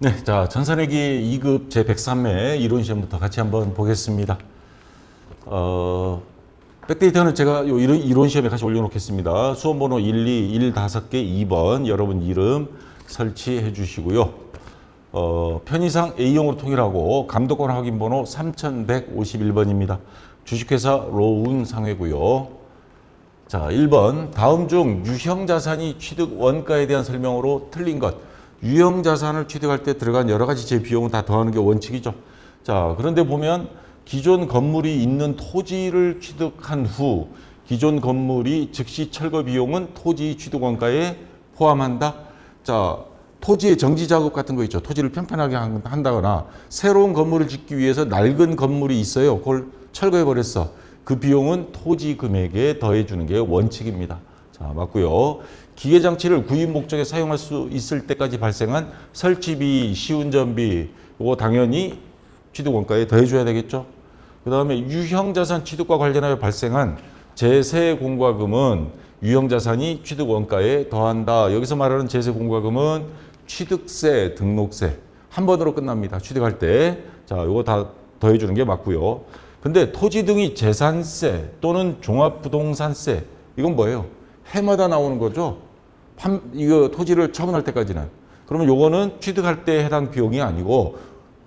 네, 자, 전산회계 2급 제103회 이론 시험부터 같이 한번 보겠습니다. 백데이터는 제가 요 이론 시험에 같이 올려놓겠습니다. 수험번호 1, 2, 1, 5개, 2번 여러분 이름 설치해 주시고요. 편의상 A형으로 통일하고 감독관 확인번호 3151번입니다. 주식회사 로운 상회고요. 자, 1번 다음 중 유형자산이 취득 원가에 대한 설명으로 틀린 것. 유형자산을 취득할 때 들어간 여러 가지 제 비용은 다 더하는 게 원칙이죠. 자, 그런데 보면 기존 건물이 있는 토지를 취득한 후 기존 건물이 즉시 철거 비용은 토지 취득 원가에 포함한다. 자, 토지의 정지 작업 같은 거 있죠. 토지를 편편하게 한다거나 새로운 건물을 짓기 위해서 낡은 건물이 있어요. 그걸 철거해 버렸어. 그 비용은 토지 금액에 더해 주는 게 원칙입니다. 자, 맞고요. 기계장치를 구입 목적에 사용할 수 있을 때까지 발생한 설치비, 시운전비, 이거 당연히 취득원가에 더해줘야 되겠죠. 그 다음에 유형자산 취득과 관련하여 발생한 제세공과금은 유형자산이 취득원가에 더한다. 여기서 말하는 제세공과금은 취득세, 등록세 한 번으로 끝납니다. 취득할 때. 자, 이거 다 더해주는 게 맞고요. 근데 토지 등이 재산세 또는 종합부동산세 이건 뭐예요? 해마다 나오는 거죠. 이거 토지를 처분할 때까지는. 그러면 요거는 취득할 때 해당 비용이 아니고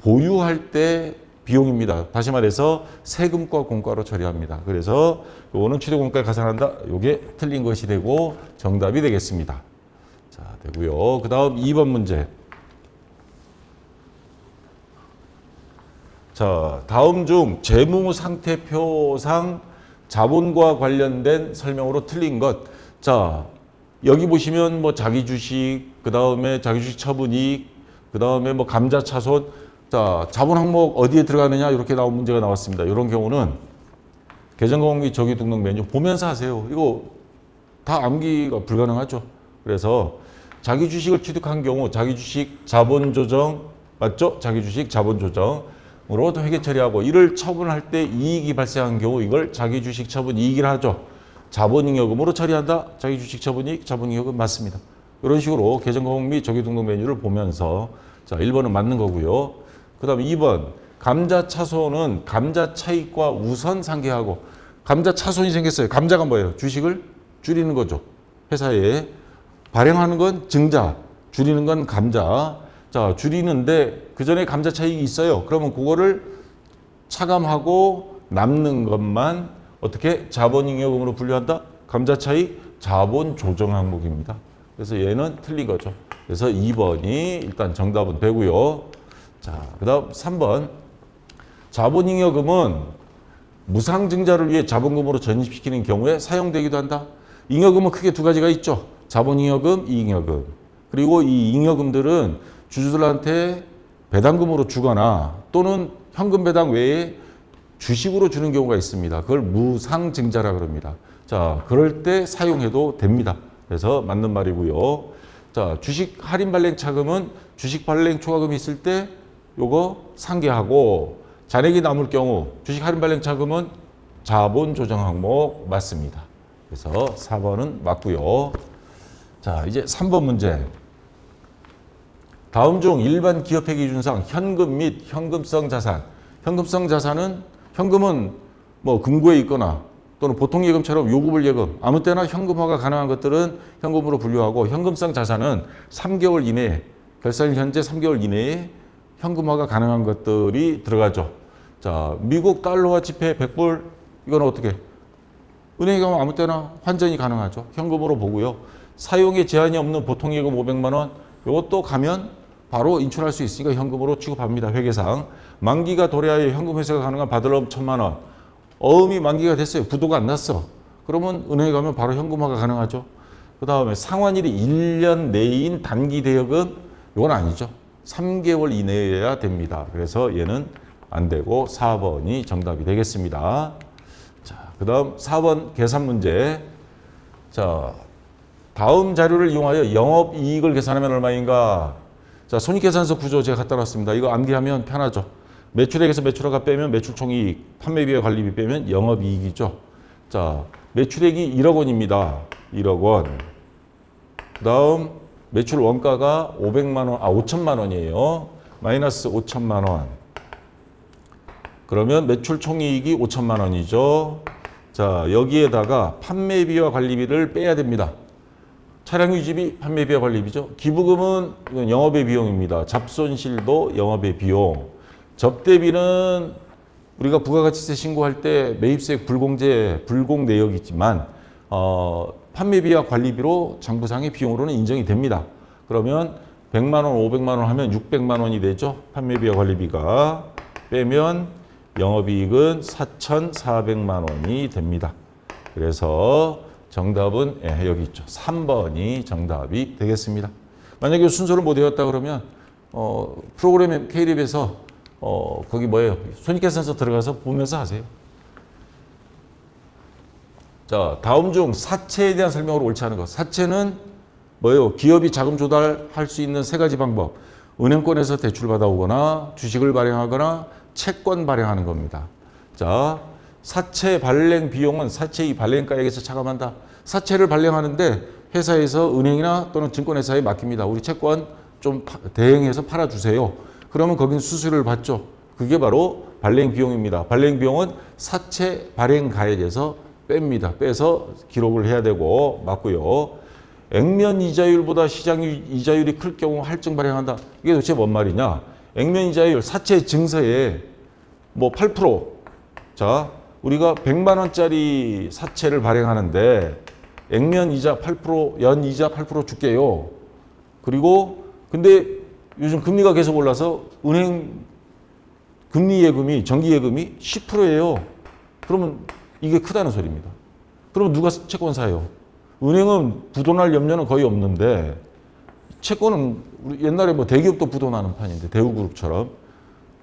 보유할 때 비용입니다. 다시 말해서 세금과 공과로 처리합니다. 그래서 요거는 취득원가에 가산한다. 요게 틀린 것이 되고 정답이 되겠습니다. 자, 되고요. 그 다음 2번 문제. 자, 다음 중 재무상태표상 자본과 관련된 설명으로 틀린 것. 자, 여기 보시면 뭐 자기 주식, 그 다음에 자기 주식 처분이익, 그 다음에 뭐 감자차손. 자, 자본 항목 어디에 들어가느냐 이렇게 나온 문제가 나왔습니다. 이런 경우는 계정관리 정의 등록 메뉴 보면서 하세요. 이거 다 암기가 불가능하죠. 그래서 자기 주식을 취득한 경우 자기 주식 자본 조정 맞죠? 자기 주식 자본 조정으로 회계 처리하고 이를 처분할 때 이익이 발생한 경우 이걸 자기 주식 처분 이익이라 하죠. 자본잉여금으로 처리한다. 자기 주식 처분이익, 자본잉여금 맞습니다. 이런 식으로 계정관리 및 정의 등록 메뉴를 보면서 자, 1번은 맞는 거고요. 그 다음에 2번 감자차손은 감자차익과 우선 상계하고 감자차손이 생겼어요. 감자가 뭐예요? 주식을 줄이는 거죠. 회사에 발행하는 건 증자, 줄이는 건 감자. 자, 줄이는데 그 전에 감자차익이 있어요. 그러면 그거를 차감하고 남는 것만 어떻게 자본잉여금으로 분류한다? 감자차익 자본 조정 항목입니다. 그래서 얘는 틀린 거죠. 그래서 2번이 일단 정답은 되고요. 자, 그 다음 3번. 자본잉여금은 무상증자를 위해 자본금으로 전입시키는 경우에 사용되기도 한다. 잉여금은 크게 두 가지가 있죠. 자본잉여금, 이익여금. 그리고 이 잉여금들은 주주들한테 배당금으로 주거나 또는 현금 배당 외에 주식으로 주는 경우가 있습니다. 그걸 무상증자라 그럽니다. 자, 그럴 때 사용해도 됩니다. 그래서 맞는 말이고요. 자, 주식 할인 발행 차금은 주식 발행 초과금이 있을 때 요거 상계하고 잔액이 남을 경우 주식 할인 발행 차금은 자본 조정 항목 맞습니다. 그래서 4번은 맞고요. 자, 이제 3번 문제. 다음 중 일반 기업회 기준상 현금 및 현금성 자산. 현금성 자산은 현금은 뭐 금고에 있거나 또는 보통 예금처럼 요구불 예금 아무 때나 현금화가 가능한 것들은 현금으로 분류하고 현금성 자산은 3개월 이내에 결산일 현재 3개월 이내에 현금화가 가능한 것들이 들어가죠. 자, 미국 달러화 지폐 100불 이건 어떻게? 은행에 가면 아무 때나 환전이 가능하죠. 현금으로 보고요. 사용에 제한이 없는 보통 예금 500만 원 이것도 가면 바로 인출할 수 있으니까 현금으로 취급합니다. 회계상. 만기가 도래하여 현금 회수가 가능한 받으러면 1,000만 원. 어음이 만기가 됐어요. 부도가 안 났어. 그러면 은행에 가면 바로 현금화가 가능하죠. 그 다음에 상환일이 1년 내인 단기 대여금 이건 아니죠. 3개월 이내여야 됩니다. 그래서 얘는 안 되고 4번이 정답이 되겠습니다. 자, 그 다음 4번 계산 문제. 자, 다음 자료를 이용하여 영업이익을 계산하면 얼마인가? 자, 손익계산서 구조 제가 갖다 놨습니다. 이거 암기하면 편하죠. 매출액에서 매출허가 빼면 매출총이익, 판매비와 관리비 빼면 영업이익이죠. 자, 매출액이 1억 원입니다. 1억 원. 그 다음 매출 원가가 5천만 원이에요. 마이너스 5천만 원. 그러면 매출 총이익이 5천만 원이죠. 자, 여기에다가 판매비와 관리비를 빼야 됩니다. 차량 유지비, 판매비와 관리비죠. 기부금은 이건 영업의 비용입니다. 잡손실도 영업의 비용. 접대비는 우리가 부가가치세 신고할 때 매입세액 불공 내역이지만 판매비와 관리비로 장부상의 비용으로는 인정이 됩니다. 그러면 100만 원, 500만 원 하면 600만 원이 되죠. 판매비와 관리비가 빼면 영업이익은 4,400만 원이 됩니다. 그래서 정답은 여기 있죠. 3번이 정답이 되겠습니다. 만약에 순서를 못 외웠다 그러면 프로그램 K립에서 거기 뭐예요? 손익계산서 들어가서 보면서 하세요. 자, 다음 중 사채에 대한 설명으로 옳지 않은 것. 사채는 뭐예요? 기업이 자금 조달할 수 있는 세 가지 방법. 은행권에서 대출 받아오거나 주식을 발행하거나 채권 발행하는 겁니다. 자, 사채 발행 비용은 사채의 발행가액에서 차감한다. 사채를 발행하는데 회사에서 은행이나 또는 증권회사에 맡깁니다. 우리 채권 좀 대행해서 팔아주세요. 그러면 거긴 수수료를 받죠. 그게 바로 발행 비용입니다. 발행 비용은 사채 발행 가액에서 뺍니다. 빼서 기록을 해야 되고 맞고요. 액면 이자율보다 시장 이자율이 클 경우 할증 발행한다. 이게 도대체 뭔 말이냐? 액면 이자율 사채 증서에 뭐 8%. 자, 우리가 100만 원짜리 사채를 발행하는데 액면 이자 8%, 연 이자 8% 줄게요. 그리고 근데 요즘 금리가 계속 올라서 은행 금리 예금이 정기 예금이 10%예요. 그러면 이게 크다는 소리입니다. 그러면 누가 채권 사요? 은행은 부도날 염려는 거의 없는데 채권은 옛날에 뭐 대기업도 부도나는 판인데 대우그룹처럼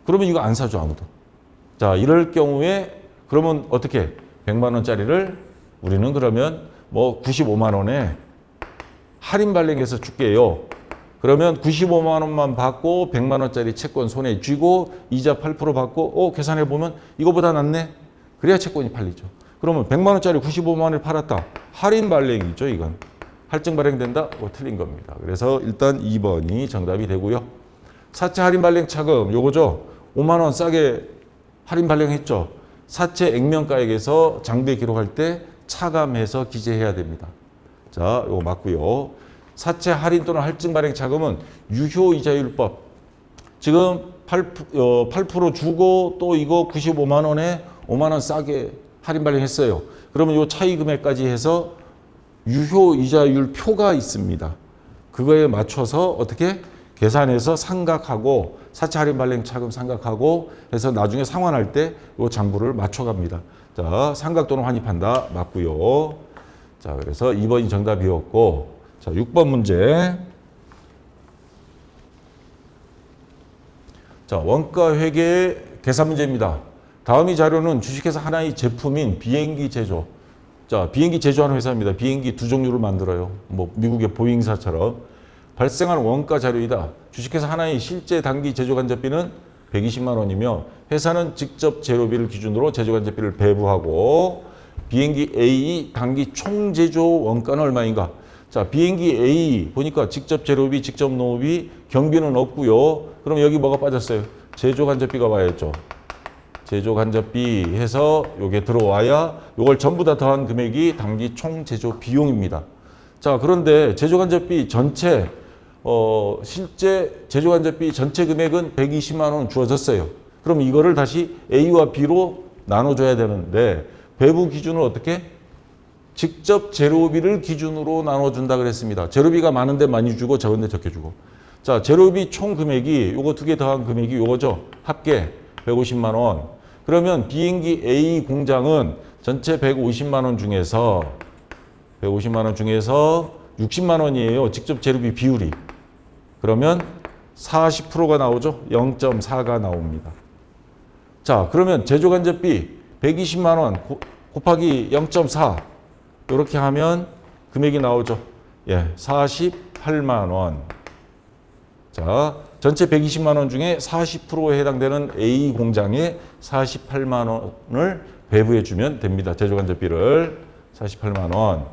그러면 이거 안 사죠 아무도. 자, 이럴 경우에 그러면 어떻게 100만 원짜리를 우리는 그러면 뭐 95만 원에 할인 발행해서 줄게요. 그러면 95만 원만 받고 100만 원짜리 채권 손에 쥐고 이자 8% 받고 계산해 보면 이거보다 낫네. 그래야 채권이 팔리죠. 그러면 100만 원짜리 95만 원을 팔았다. 할인 발행이죠, 이건. 할증 발행된다? 틀린 겁니다. 그래서 일단 2번이 정답이 되고요. 사채 할인 발행 차금 요거죠. 5만 원 싸게 할인 발행했죠. 사채 액면가액에서 장부에 기록할 때 차감해서 기재해야 됩니다. 자, 요거 맞고요. 사채 할인 또는 할증 발행 차금은 유효이자율법. 지금 8% 주고 또 이거 95만 원에 5만 원 싸게 할인 발행했어요. 그러면 요 차이 금액까지 해서 유효이자율 표가 있습니다. 그거에 맞춰서 어떻게 계산해서 상각하고 사채 할인 발행 차금 상각하고 해서 나중에 상환할 때 요 장부를 맞춰갑니다. 자, 상각 또는 환입한다. 맞고요. 자, 그래서 2번이 정답이었고 자, 6번 문제. 자, 원가 회계 계산 문제입니다. 다음 이 자료는 주식회사 하나의 제품인 비행기 제조. 자, 비행기 제조하는 회사입니다. 비행기 두 종류를 만들어요. 뭐 미국의 보잉사처럼. 발생하는 원가 자료이다. 주식회사 하나의 실제 단기 제조간접비는 120만 원이며 회사는 직접 재료비를 기준으로 제조간접비를 배부하고 비행기 A 단기 총 제조 원가는 얼마인가? 자, 비행기 A 보니까 직접 재료비, 직접 노무비, 경비는 없고요. 그럼 여기 뭐가 빠졌어요? 제조간접비가 와야죠. 제조간접비 해서 요게 들어와야 요걸 전부 다 더한 금액이 단기 총 제조 비용입니다. 자, 그런데 제조간접비 전체 실제 제조간접비 전체 금액은 120만 원 주어졌어요. 그럼 이거를 다시 A와 B로 나눠줘야 되는데 배부 기준은 어떻게? 직접 재료비를 기준으로 나눠준다 그랬습니다. 재료비가 많은데 많이 주고 적은데 적게 주고. 자, 재료비 총 금액이 요거 두 개 더한 금액이 요거죠. 합계 150만 원. 그러면 비행기 A 공장은 전체 150만 원 중에서 60만 원이에요. 직접 재료비 비율이. 그러면 40%가 나오죠. 0.4가 나옵니다. 자, 그러면 제조간접비 120만 원 곱하기 0.4 이렇게 하면 금액이 나오죠. 예, 48만 원. 자, 전체 120만 원 중에 40%에 해당되는 A 공장에 48만 원을 배부해 주면 됩니다. 제조간접비를 48만 원.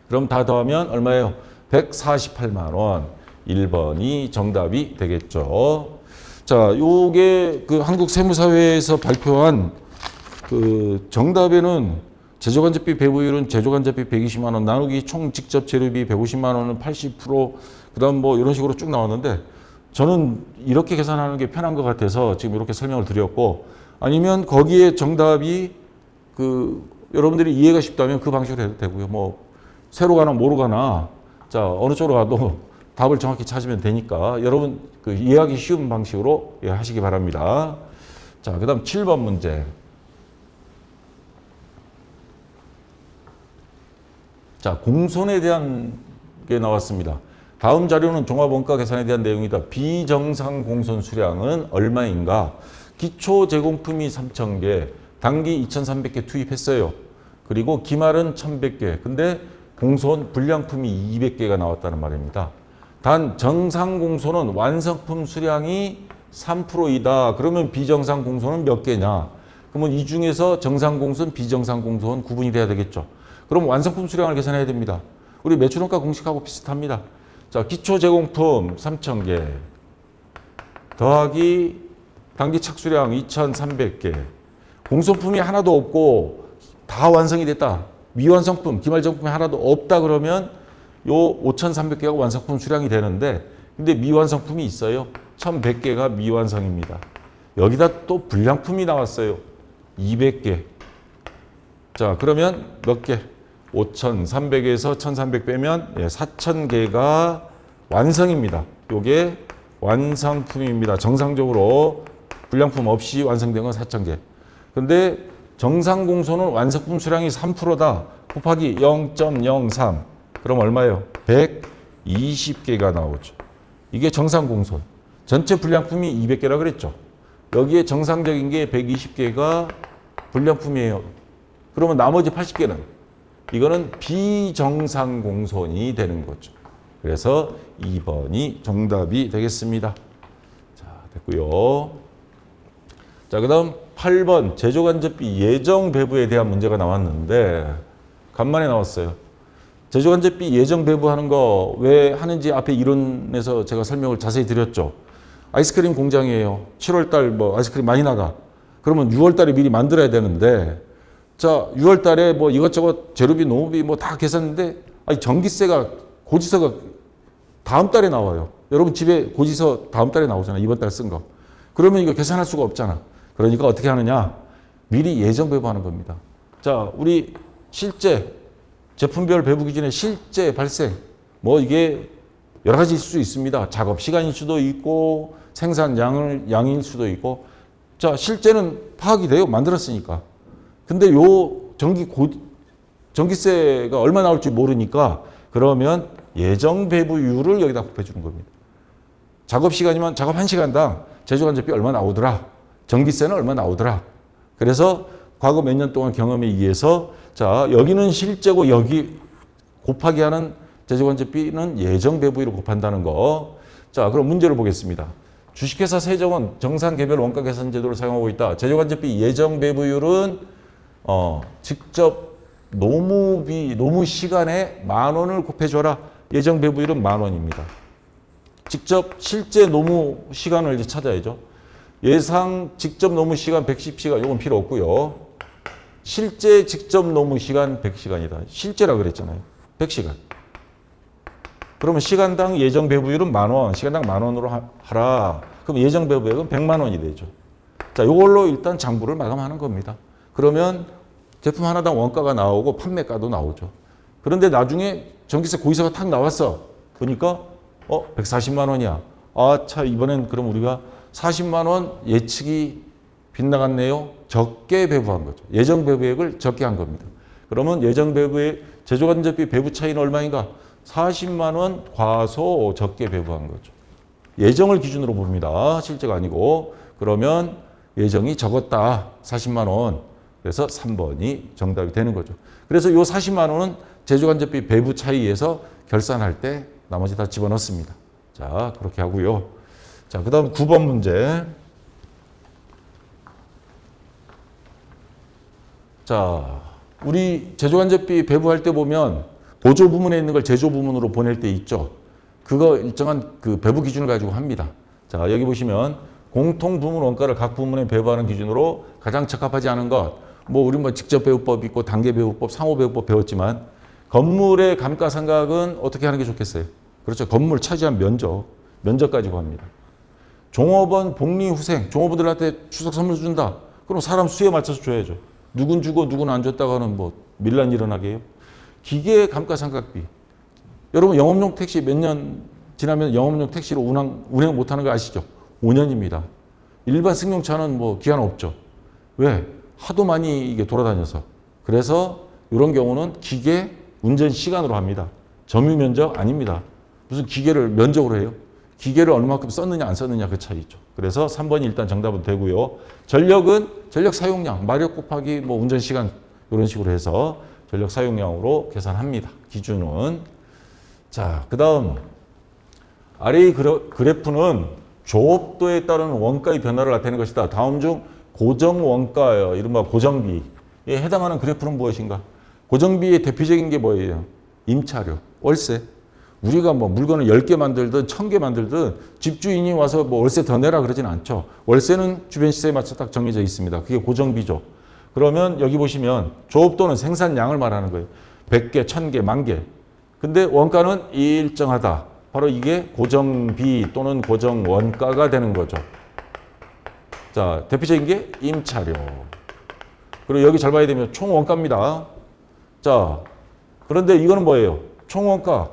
그럼 다 더하면 얼마예요? 148만 원. 1번이 정답이 되겠죠. 자, 요게 그 한국세무사회에서 발표한 그 정답에는 제조간접비 배부율은 제조간접비 120만 원, 나누기 총 직접 재료비 150만 원은 80%, 그다음 뭐 이런 식으로 쭉 나왔는데 저는 이렇게 계산하는 게 편한 것 같아서 지금 이렇게 설명을 드렸고, 아니면 거기에 정답이 그 여러분들이 이해가 쉽다면 그 방식으로 해도 되고요. 뭐 세로 가나 모로 가나 자 어느 쪽으로 가도 답을 정확히 찾으면 되니까 여러분 그 이해하기 쉬운 방식으로 하시기 바랍니다. 자, 그다음 7번 문제. 자, 공손에 대한 게 나왔습니다. 다음 자료는 종합원가 계산에 대한 내용이다. 비정상 공손 수량은 얼마인가? 기초 제공품이 3,000개, 단기 2,300개 투입했어요. 그리고 기말은 1,100개. 근데 공손 불량품이 200개가 나왔다는 말입니다. 단 정상 공손은 완성품 수량이 3%이다. 그러면 비정상 공손은 몇 개냐? 그러면 이 중에서 정상 공손, 비정상 공손 구분이 돼야 되겠죠. 그럼 완성품 수량을 계산해야 됩니다. 우리 매출원가 공식하고 비슷합니다. 자, 기초 제공품 3,000개 더하기 단기 착수량 2,300개. 공손품이 하나도 없고 다 완성이 됐다. 미완성품, 기말정품이 하나도 없다 그러면 요 5,300개가 완성품 수량이 되는데, 근데 미완성품이 있어요. 1,100개가 미완성입니다. 여기다 또 불량품이 나왔어요. 200개. 자, 그러면 몇 개? 5,300에서 1,300 빼면 4,000개가 완성입니다. 요게 완성품입니다. 정상적으로 불량품 없이 완성된 건 4,000개. 근데 정상 공손은 완성품 수량이 3%다. 곱하기 0.03. 그럼 얼마예요? 120개가 나오죠. 이게 정상 공손. 전체 불량품이 200개라 그랬죠. 여기에 정상적인 게 120개가 불량품이에요. 그러면 나머지 80개는 이거는 비정상 공손이 되는 거죠. 그래서 2번이 정답이 되겠습니다. 자, 됐고요. 자, 그다음 8번 제조간접비 예정 배부에 대한 문제가 나왔는데 간만에 나왔어요. 제조간접비 예정 배부하는 거 왜 하는지 앞에 이론에서 제가 설명을 자세히 드렸죠. 아이스크림 공장이에요. 7월 달 뭐 아이스크림 많이 나가. 그러면 6월 달에 미리 만들어야 되는데, 자, 6월 달에 뭐 이것저것 재료비, 노무비 뭐 다 계산했는데, 아니 전기세가 고지서가 다음 달에 나와요. 여러분 집에 고지서 다음 달에 나오잖아요. 이번 달 쓴 거. 그러면 이거 계산할 수가 없잖아. 그러니까 어떻게 하느냐? 미리 예정 배부하는 겁니다. 자, 우리 실제 제품별 배부 기준에 실제 발생, 뭐 이게 여러 가지 있을 수 있습니다. 작업 시간일 수도 있고 생산 양일 수도 있고. 자, 실제는 파악이 돼요. 만들었으니까. 근데 요 전기세가 얼마 나올지 모르니까 그러면 예정 배부율을 여기다 곱해 주는 겁니다. 작업 시간이면 작업 1시간당 제조간접비 얼마 나오더라. 전기세는 얼마 나오더라. 그래서 과거 몇 년 동안 경험에 의해서 자, 여기는 실제고 여기 곱하기 하는 제조간접비는 예정 배부율을 곱한다는 거. 자, 그럼 문제를 보겠습니다. 주식회사 세정은 정상 개별 원가 계산 제도를 사용하고 있다. 제조간접비 예정 배부율은 직접 노무 시간에 10,000원을 곱해줘라. 예정 배부율은 10,000원입니다. 직접 실제 노무 시간을 이제 찾아야죠. 예상 직접 노무 시간 110시간, 이건 필요 없고요. 실제 직접 노무 시간 100시간이다. 실제라 그랬잖아요. 100시간. 그러면 시간당 예정 배부율은 10,000원, 시간당 10,000원으로 하라. 그럼 예정 배부액은 100만 원이 되죠. 자, 이걸로 일단 장부를 마감하는 겁니다. 그러면 제품 하나당 원가가 나오고 판매가도 나오죠. 그런데 나중에 전기세 고지서가 탁 나왔어. 보니까 140만 원이야. 아, 차, 이번엔 그럼 우리가 40만 원 예측이 빗나갔네요. 적게 배부한 거죠. 예정 배부액을 적게 한 겁니다. 그러면 예정 배부액, 제조간접비 배부 차이는 얼마인가? 40만 원 과소 적게 배부한 거죠. 예정을 기준으로 봅니다. 실제가 아니고. 그러면 예정이 적었다. 40만 원. 그래서 3번이 정답이 되는 거죠. 그래서 이 40만 원은 제조간접비 배부 차이에서 결산할 때 나머지 다 집어넣습니다. 자, 그렇게 하고요. 자, 그 다음 9번 문제. 자, 우리 제조간접비 배부할 때 보면 보조 부문에 있는 걸 제조 부문으로 보낼 때 있죠. 그거 일정한 그 배부 기준을 가지고 합니다. 자, 여기 보시면 공통 부문 원가를 각 부문에 배부하는 기준으로 가장 적합하지 않은 것. 뭐 우리 뭐 직접 배부법 있고 단계 배부법, 상호 배부법 배웠지만 건물의 감가상각은 어떻게 하는 게 좋겠어요? 그렇죠. 건물 차지한 면적 가지고 합니다. 종업원 복리후생, 종업원들한테 추석 선물 준다. 그럼 사람 수에 맞춰서 줘야죠. 누군 주고 누군 안 줬다가는 뭐 밀란 일어나게 해요. 기계 감가상각비. 여러분 영업용 택시 몇 년 지나면 영업용 택시로 운행 못하는 거 아시죠? 5년입니다. 일반 승용차는 뭐 기한 없죠. 왜? 하도 많이 이게 돌아다녀서. 그래서 이런 경우는 기계 운전 시간으로 합니다. 점유 면적 아닙니다. 무슨 기계를 면적으로 해요? 기계를 얼마만큼 썼느냐 안 썼느냐 그 차이죠. 그래서 3번이 일단 정답은 되고요. 전력은 전력 사용량, 마력 곱하기 뭐 운전 시간 이런 식으로 해서 전력 사용량으로 계산합니다. 기준은. 자, 그다음 아래의 그래프는 조업도에 따른 원가의 변화를 나타내는 것이다. 다음 중 고정 원가예요. 이른바 고정비에 해당하는 그래프는 무엇인가? 고정비의 대표적인 게 뭐예요? 임차료, 월세. 우리가 뭐 물건을 10개 만들든 1000개 만들든 집주인이 와서 뭐 월세 더 내라 그러진 않죠. 월세는 주변 시세에 맞춰 딱 정해져 있습니다. 그게 고정비죠. 그러면 여기 보시면 조업도는 생산량을 말하는 거예요. 100개, 1000개, 10,000개. 근데 원가는 일정하다. 바로 이게 고정비 또는 고정원가가 되는 거죠. 자, 대표적인 게 임차료. 그리고 여기 잘 봐야 되면 총원가입니다. 자, 그런데 이거는 뭐예요? 총원가.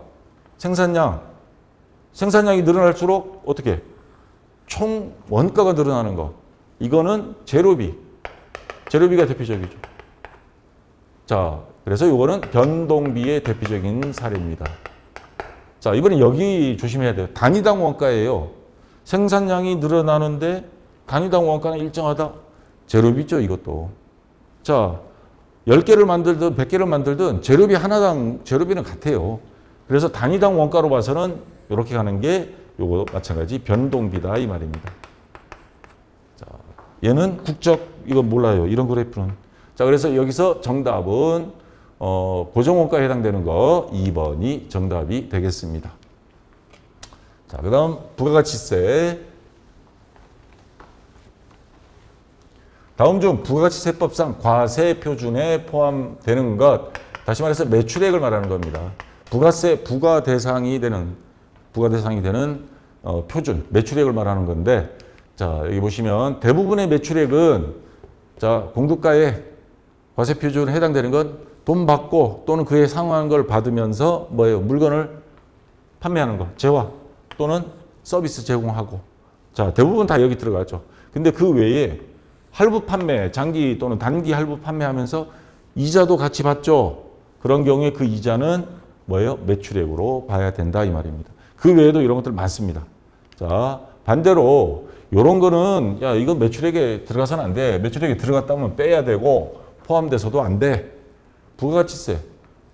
생산량이 늘어날수록 어떻게? 총 원가가 늘어나는 거. 이거는 재료비가 대표적이죠. 자, 그래서 이거는 변동비의 대표적인 사례입니다. 자, 이번엔 여기 조심해야 돼요. 단위당 원가예요. 생산량이 늘어나는데 단위당 원가는 일정하다. 재료비죠, 이것도. 자, 10개를 만들든 100개를 만들든 재료비 하나당 재료비는 같아요. 그래서 단위당 원가로 봐서는 이렇게 가는 게 요거 마찬가지 변동비다 이 말입니다. 자, 얘는 국적 이거 몰라요. 이런 그래프는. 자, 그래서 여기서 정답은 고정원가에 해당되는 거 2번이 정답이 되겠습니다. 자, 그다음 부가가치세. 다음 중 부가가치세법상 과세 표준에 포함되는 것. 다시 말해서 매출액을 말하는 겁니다. 부가 대상이 되는 표준, 매출액을 말하는 건데, 자, 여기 보시면 대부분의 매출액은 자, 공급가에 과세 표준에 해당되는 건 돈 받고 또는 그에 상응한 걸 받으면서 뭐예요? 물건을 판매하는 거, 재화 또는 서비스 제공하고. 자, 대부분 다 여기 들어가죠. 근데 그 외에 할부 판매, 장기 또는 단기 할부 판매하면서 이자도 같이 받죠. 그런 경우에 그 이자는 뭐예요? 매출액으로 봐야 된다 이 말입니다. 그 외에도 이런 것들 많습니다. 자, 반대로 이런 거는 야, 이건 매출액에 들어가서는 안 돼. 매출액에 들어갔다면 빼야 되고 포함돼서도 안 돼. 부가가치세.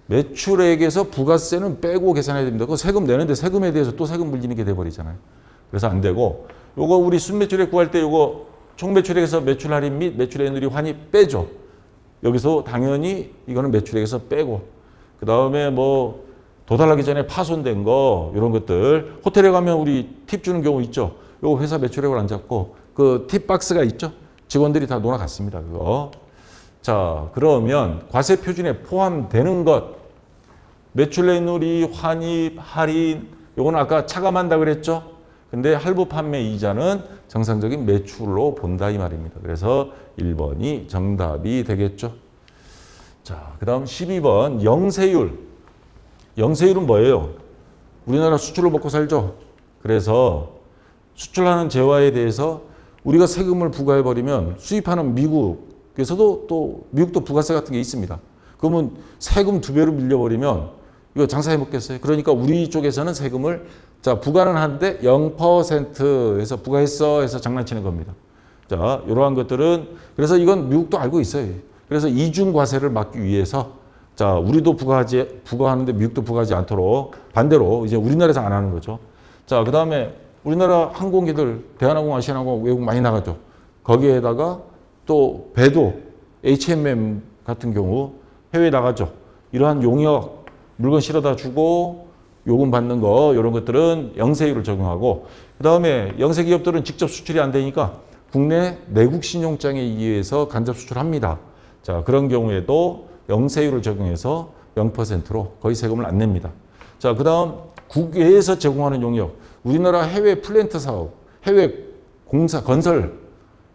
매출액에서 부가세는 빼고 계산해야 됩니다. 그 세금 내는데 세금에 대해서 또 세금 물리는 게 돼버리잖아요. 그래서 안 되고 요거 우리 순매출액 구할 때 요거 총매출액에서 매출 할인 및 매출액 누리 환입 빼죠. 여기서 당연히 이거는 매출액에서 빼고 그 다음에 뭐 도달하기 전에 파손된 거 이런 것들 호텔에 가면 우리 팁 주는 경우 있죠. 요거 회사 매출액을 안 잡고 그 팁 박스가 있죠. 직원들이 다 놀아갔습니다. 그거. 자, 그러면 과세 표준에 포함되는 것 매출액 누리 환입 할인 요거는 아까 차감한다 그랬죠. 근데 할부 판매 이자는 정상적인 매출로 본다 이 말입니다. 그래서 1번이 정답이 되겠죠. 자, 그 다음 12번 영세율. 영세율은 뭐예요? 우리나라 수출을 먹고 살죠. 그래서 수출하는 재화에 대해서 우리가 세금을 부과해버리면 수입하는 미국에서도 또 미국도 부가세 같은 게 있습니다. 그러면 세금 2배로 밀려버리면 이거 장사해 먹겠어요? 그러니까 우리 쪽에서는 세금을 자 부과는 하는데 0%에서 부과했어 해서 장난치는 겁니다. 자, 이러한 것들은 그래서 이건 미국도 알고 있어요. 그래서 이중 과세를 막기 위해서 자 우리도 부과하는데 미국도 부과하지 않도록 반대로 이제 우리나라에서 안 하는 거죠. 자, 그 다음에 우리나라 항공기들 대한항공, 아시아나항공 외국 많이 나가죠. 거기에다가 또 배도 H&M 같은 경우 해외에 나가죠. 이러한 용역 물건 실어다 주고 요금 받는 거 이런 것들은 영세율을 적용하고, 그다음에 영세 기업들은 직접 수출이 안 되니까 국내 내국 신용장에 의해서 간접 수출합니다. 자, 그런 경우에도 영세율을 적용해서 0%로 거의 세금을 안 냅니다. 자, 그다음 국외에서 제공하는 용역, 우리나라 해외 플랜트 사업, 해외 공사, 건설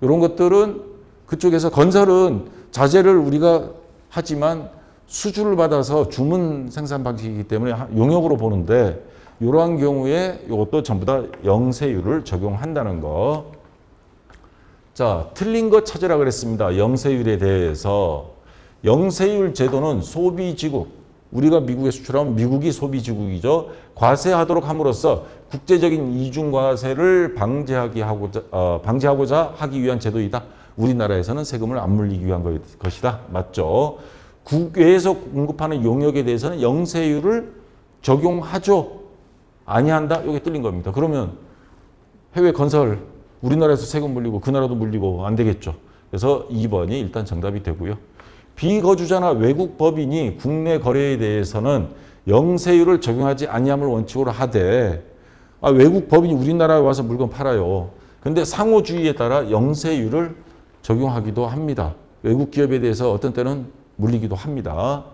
이런 것들은 그쪽에서 건설은 자재를 우리가 하지만 수주를 받아서 주문 생산 방식이기 때문에 용역으로 보는데, 이러한 경우에 이것도 전부 다 영세율을 적용한다는 거. 자, 틀린 거 찾으라 그랬습니다. 영세율에 대해서. 영세율 제도는 소비지국, 우리가 미국에 수출하면 미국이 소비지국이죠. 과세하도록 함으로써 국제적인 이중과세를 방지하고자 하기 위한 제도이다. 우리나라에서는 세금을 안 물리기 위한 것이다. 맞죠? 국외에서 공급하는 용역에 대해서는 영세율을 적용하죠. 아니한다? 이게 틀린 겁니다. 그러면 해외 건설, 우리나라에서 세금 물리고 그 나라도 물리고 안 되겠죠. 그래서 2번이 일단 정답이 되고요. 비거주자나 외국 법인이 국내 거래에 대해서는 영세율을 적용하지 아니함을 원칙으로 하되, 외국 법인이 우리나라에 와서 물건 팔아요. 근데 상호주의에 따라 영세율을 적용하기도 합니다. 외국 기업에 대해서 어떤 때는 물리기도 합니다.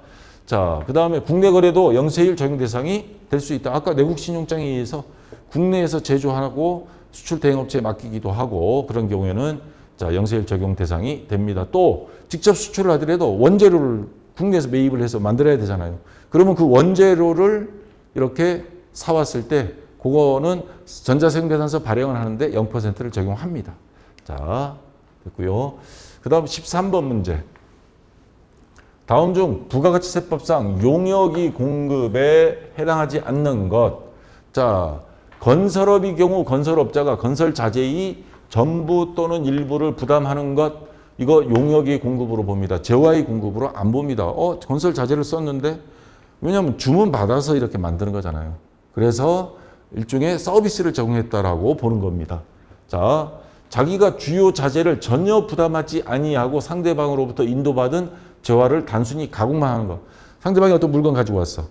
자, 그 다음에 국내 거래도 영세율 적용 대상이 될 수 있다. 아까 내국 신용장에 의해서 국내에서 제조하고 수출 대행업체에 맡기기도 하고, 그런 경우에는 자, 영세율 적용 대상이 됩니다. 또 직접 수출을 하더라도 원재료를 국내에서 매입을 해서 만들어야 되잖아요. 그러면 그 원재료를 이렇게 사왔을 때 그거는 전자세금계산서 발행을 하는데 0%를 적용합니다. 자, 됐고요. 그 다음 13번 문제. 다음 중 부가가치세법상 용역이 공급에 해당하지 않는 것. 자, 건설업의 경우 건설업자가 건설 자재의 전부 또는 일부를 부담하는 것, 이거 용역의 공급으로 봅니다. 재화의 공급으로 안 봅니다. 건설 자재를 썼는데, 왜냐하면 주문 받아서 이렇게 만드는 거잖아요. 그래서 일종의 서비스를 적용했다라고 보는 겁니다. 자, 자기가 주요 자재를 전혀 부담하지 아니하고 상대방으로부터 인도받은 재화를 단순히 가공만 하는 거. 상대방이 어떤 물건 가지고 왔어.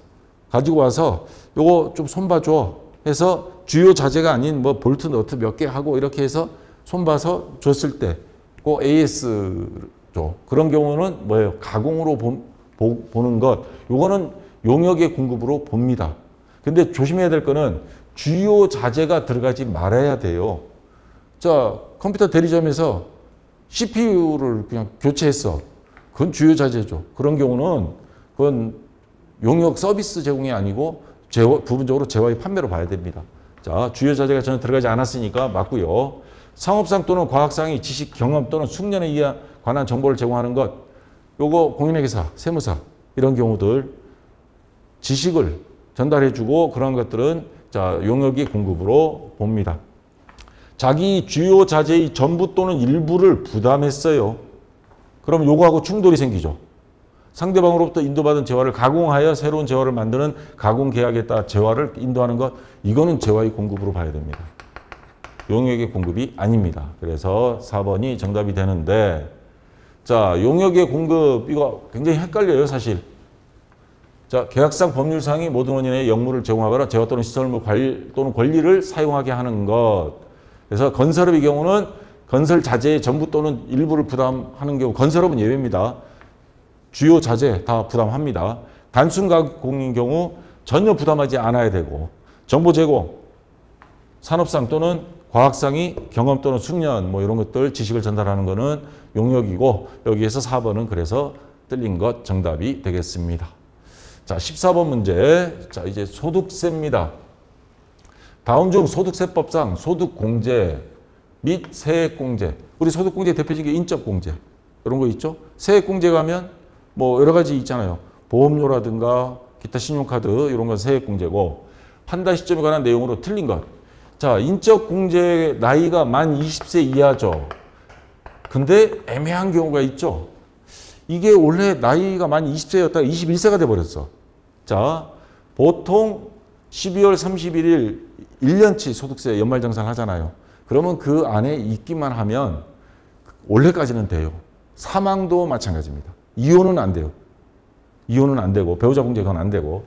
가지고 와서 요거 좀 손봐줘 해서 주요 자재가 아닌 뭐 볼트, 너트 몇 개 하고 이렇게 해서 손봐서 줬을 때 그 AS죠. 그런 경우는 뭐예요? 가공으로 보는 것. 요거는 용역의 공급으로 봅니다. 근데 조심해야 될 거는 주요 자재가 들어가지 말아야 돼요. 자, 컴퓨터 대리점에서 CPU를 그냥 교체했어. 그건 주요 자재죠. 그런 경우는 그건 용역 서비스 제공이 아니고 부분적으로 재화의 판매로 봐야 됩니다. 자, 주요 자재가 전혀 들어가지 않았으니까 맞고요. 상업상 또는 과학상의 지식, 경험 또는 숙련에 관한 정보를 제공하는 것. 요거 공인회계사, 세무사 이런 경우들 지식을 전달해주고 그런 것들은 자, 용역이 공급으로 봅니다. 자기 주요 자재의 전부 또는 일부를 부담했어요. 그럼 요거하고 충돌이 생기죠. 상대방으로부터 인도받은 재화를 가공하여 새로운 재화를 만드는 가공 계약에 따라 재화를 인도하는 것, 이거는 재화의 공급으로 봐야 됩니다. 용역의 공급이 아닙니다. 그래서 4번이 정답이 되는데, 자, 용역의 공급 이거 굉장히 헷갈려요, 사실. 자, 계약상 법률상의 모든 원인의 역물을 제공하거나 재화 또는 시설물 또는 권리를 사용하게 하는 것. 그래서 건설업의 경우는 건설 자재의 전부 또는 일부를 부담하는 경우, 건설업은 예외입니다. 주요 자재 다 부담합니다. 단순 가공인 경우 전혀 부담하지 않아야 되고, 정보 제공, 산업상 또는 과학상의 경험 또는 숙련 뭐 이런 것들 지식을 전달하는 것은 용역이고, 여기에서 4번은 그래서 틀린 것 정답이 되겠습니다. 자, 14번 문제. 자, 이제 소득세입니다. 다음 중 소득세법상 소득공제 및 세액공제. 우리 소득공제 대표적인 게 인적공제. 이런 거 있죠? 세액공제 가면 뭐 여러 가지 있잖아요. 보험료라든가 기타 신용카드 이런 건 세액공제고, 판다 시점에 관한 내용으로 틀린 것. 자, 인적공제 나이가 만 20세 이하죠. 근데 애매한 경우가 있죠. 이게 원래 나이가 만 20세였다가 21세가 돼버렸어. 자, 보통 12월 31일 1년치 소득세 연말정산을 하잖아요. 그러면 그 안에 있기만 하면 원래까지는 돼요. 사망도 마찬가지입니다. 이혼은 안 돼요. 이혼은 안 되고, 배우자 공제 그건 안 되고.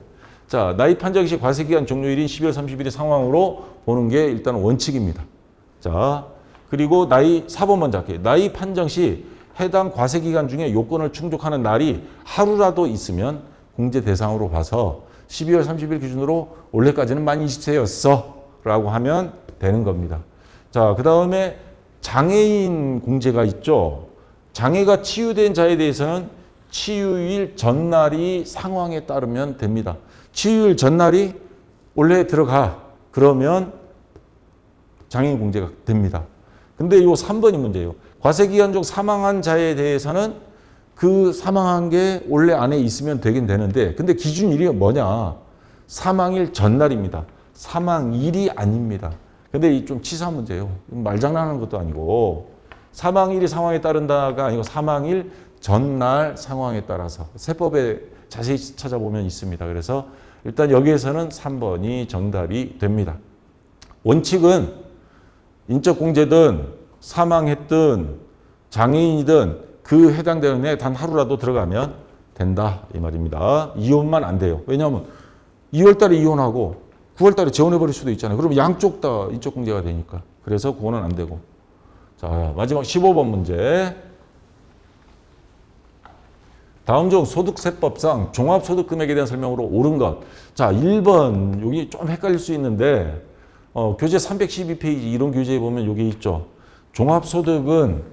자, 나이 판정 시 과세기간 종료일인 12월 30일의 상황으로 보는 게 일단 원칙입니다. 자, 그리고 나이 4번 먼저 할게요. 나이 판정 시 해당 과세기간 중에 요건을 충족하는 날이 하루라도 있으면 공제 대상으로 봐서 12월 30일 기준으로 올해까지는 만 20세였어 라고 하면 되는 겁니다. 자, 그 다음에 장애인 공제가 있죠. 장애가 치유된 자에 대해서는 치유일 전날이 상황에 따르면 됩니다. 치유일 전날이 올해 들어가 그러면 장애인 공제가 됩니다. 근데 요 3번이 문제예요. 과세기간 중 사망한 자에 대해서는 그 사망한 게 올해 안에 있으면 되긴 되는데 근데 기준일이 뭐냐? 사망일 전날입니다. 사망일이 아닙니다. 근데 이 좀 치사한 문제예요. 말장난하는 것도 아니고 사망일이 상황에 따른다가 아니고 사망일 전날 상황에 따라서 세법에 자세히 찾아보면 있습니다. 그래서 일단 여기에서는 3번이 정답이 됩니다. 원칙은 인적공제든 사망했든 장애인이든 그 해당되는 해 단 하루라도 들어가면 된다 이 말입니다. 이혼만 안 돼요. 왜냐하면 2월 달에 이혼하고 9월 달에 재혼해버릴 수도 있잖아요. 그러면 양쪽 다 인적공제가 되니까. 그래서 그거는 안 되고. 자, 마지막 15번 문제. 다음 중 소득세법상 종합소득금액에 대한 설명으로 옳은 것. 자, 1번 여기 좀 헷갈릴 수 있는데 교재 312페이지 이론 교재에 보면 여기 있죠. 종합소득은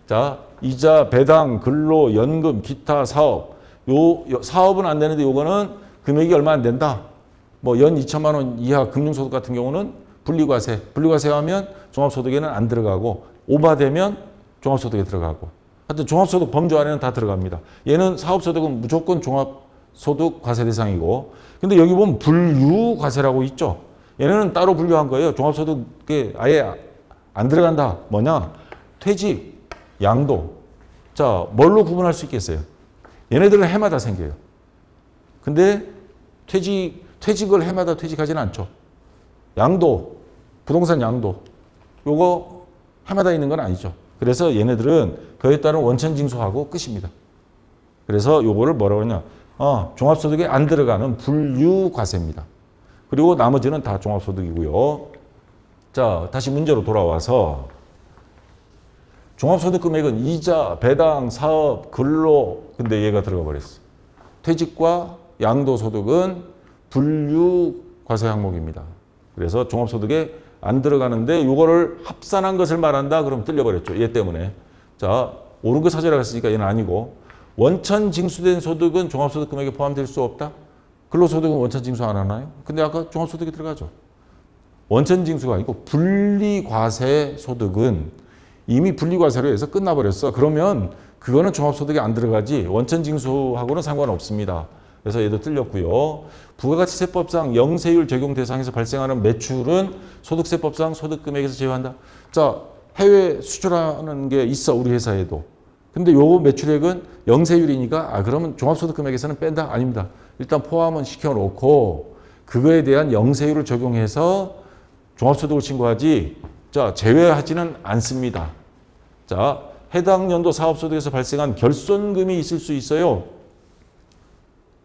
자 이자, 배당, 근로, 연금, 기타, 사업. 요 사업은 안 되는데 요거는 금액이 얼마 안 된다. 뭐 연 2천만 원 이하 금융소득 같은 경우는 분리과세. 분리과세하면 종합소득에는 안 들어가고 오바되면 종합소득에 들어가고. 하여튼 종합소득 범주 안에는 다 들어갑니다. 얘는 사업소득은 무조건 종합소득 과세 대상이고 근데 여기 보면 분류과세라고 있죠. 얘네는 따로 분류한 거예요. 종합소득에 아예 안 들어간다. 뭐냐? 퇴직, 양도. 자, 뭘로 구분할 수 있겠어요? 얘네들은 해마다 생겨요. 근데 퇴직을 해마다 퇴직하지는 않죠. 양도, 부동산 양도. 요거 해마다 있는 건 아니죠. 그래서 얘네들은 그에 따른 원천징수하고 끝입니다. 그래서 요거를 뭐라고 하냐? 종합소득에 안 들어가는 분류과세입니다. 그리고 나머지는 다 종합소득이고요. 자, 다시 문제로 돌아와서 종합소득 금액은 이자, 배당, 사업, 근로 근데 얘가 들어가 버렸어. 퇴직과 양도소득은 분류과세 항목입니다. 그래서 종합소득에 안 들어가는데 이거를 합산한 것을 말한다? 그럼 뜰려버렸죠. 얘 때문에. 자, 옳은 거 찾으라고 했으니까 얘는 아니고 원천 징수된 소득은 종합소득 금액에 포함될 수 없다? 근로소득은 원천 징수 안 하나요? 근데 아까 종합소득에 들어가죠. 원천 징수가 아니고 분리과세 소득은 이미 분리과세로 해서 끝나버렸어. 그러면 그거는 종합소득에 안 들어가지 원천 징수하고는 상관없습니다. 그래서 얘도 틀렸고요. 부가가치세법상 영세율 적용 대상에서 발생하는 매출은 소득세법상 소득금액에서 제외한다. 자, 해외 수출하는 게 있어 우리 회사에도. 근데 요 매출액은 영세율이니까 그러면 종합소득금액에서는 뺀다? 아닙니다. 일단 포함은 시켜놓고 그거에 대한 영세율을 적용해서 종합소득을 신고하지 자 제외하지는 않습니다. 자, 해당 연도 사업소득에서 발생한 결손금이 있을 수 있어요.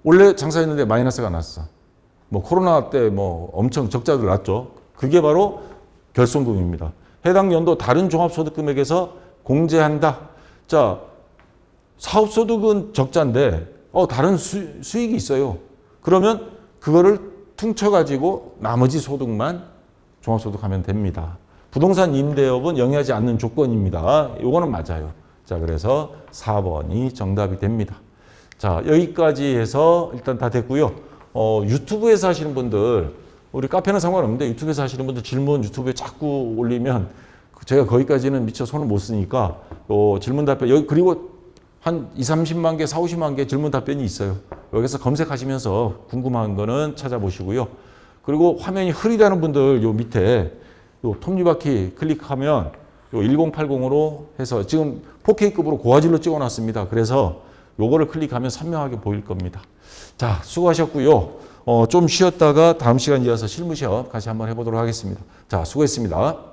원래 장사했는데 마이너스가 났어. 뭐 코로나 때 뭐 엄청 적자들 났죠. 그게 바로 결손금입니다. 해당 연도 다른 종합소득금액에서 공제한다. 자, 사업소득은 적자인데 다른 수익이 있어요. 그러면 그거를 퉁쳐가지고 나머지 소득만 종합소득하면 됩니다. 부동산 임대업은 영위하지 않는 조건입니다. 요거는 맞아요. 자, 그래서 4번이 정답이 됩니다. 자, 여기까지 해서 일단 다 됐고요. 유튜브에서 하시는 분들, 우리 카페는 상관없는데 유튜브에서 하시는 분들 질문 유튜브에 자꾸 올리면 제가 거기까지는 미처 손을 못 쓰니까 질문 답변, 여기 그리고 한 30만 개, 50만 개 질문 답변이 있어요. 여기서 검색하시면서 궁금한 거는 찾아보시고요. 그리고 화면이 흐리다는 분들 요 밑에 요 톱니바퀴 클릭하면 요 1080으로 해서 지금 4K급으로 고화질로 찍어놨습니다. 그래서 요거를 클릭하면 선명하게 보일 겁니다. 자, 수고하셨고요. 좀 쉬었다가 다음 시간 이어서 실무시험 같이 한번 해보도록 하겠습니다. 자, 수고했습니다.